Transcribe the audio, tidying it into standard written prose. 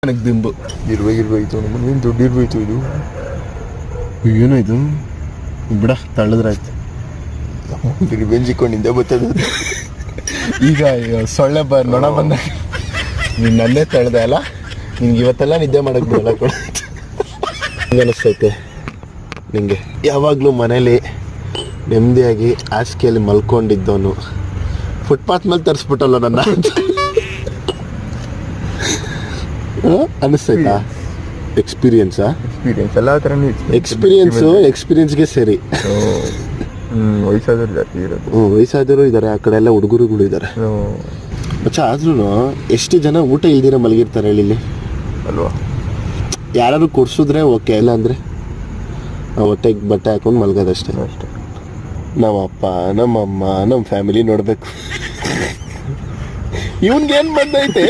ನನಗೆ ದಿಂಬು ಇರ್ಬೇಕಿತ್ತು ನಮ್ಮನೇನು ದುಡ್ಡು ಇರ್ಬೋಯ್ತು ಇದು. ಏನಾಯ್ತು ಬಿಡ ತಳ್ಳದ್ರಾಯ್ತು. ರಿವೆಂಜ್ ಇಕ್ಕೊಂಡಿಂದೆ ಬರ್ತದೆ. ಈಗ ಸೊಳ್ಳೆ ನೊಣ ಬಂದಾಗ ನೀನು ನನ್ನೇ ತಳ್ದೆ ಅಲ್ಲ, ನಿನ್ಗೆ ಇವತ್ತೆಲ್ಲ ನಿದ್ದೆ ಮಾಡಕ್ ಬಿಡಲ್ಲ ಕೊಡ. ಹಿಂಗೆ ಅನಿಸ್ತೈತೆ ನಿಂಗೆ? ಯಾವಾಗಲೂ ಮನೇಲಿ ನೆಮ್ಮದಿಯಾಗಿ ಹಾಸಿಗೆಯಲ್ಲಿ ಮಲ್ಕೊಂಡಿದ್ದವನು ಫುಟ್ಪಾತ್ ಮೇಲೆ ತರಿಸ್ಬಿಟ್ಟಲ್ಲ ನನ್ನ ಅನಿಸ್ತೈತಾ? ಎಕ್ಸ್ಪೀರಿಯನ್ಸಾ? ಎಕ್ಸ್ಪೀರಿಯನ್ಸ್ ಎಲ್ಲ ಥರನೂ ಎಕ್ಸ್ಪೀರಿಯನ್ಸ್ಗೆ ಸರಿ. ವಯಸ್ಸಾದವ್ರು ಜಾಸ್ತಿ ಇರೋದು. ವಯಸ್ಸಾದವರು ಇದ್ದಾರೆ, ಆ ಕಡೆ ಎಲ್ಲ ಹುಡುಗರುಗಳು ಇದ್ದಾರೆ. ಮಚ್ಚ ಆದ್ರೂ ಎಷ್ಟು ಜನ ಊಟ ಇಲ್ದಿರ ಮಲಗಿರ್ತಾರೆ ಹೇಳಿ ಇಲ್ಲಿ ಅಲ್ವಾ? ಯಾರು ಕೊಡ್ಸಿದ್ರೆ ಓಕೆ, ಇಲ್ಲ ಅಂದರೆ ಹೊಟ್ಟೆಗೆ ಬಟ್ಟೆ ಹಾಕೊಂಡು ಮಲಗೋದಷ್ಟೇ. ಅಷ್ಟೇ. ನಮ್ಮಪ್ಪ ನಮ್ಮಮ್ಮ ನಮ್ಮ ಫ್ಯಾಮಿಲಿ ನೋಡಬೇಕು. ಇವನ್ಗೇನು ಬಂದೈತೆ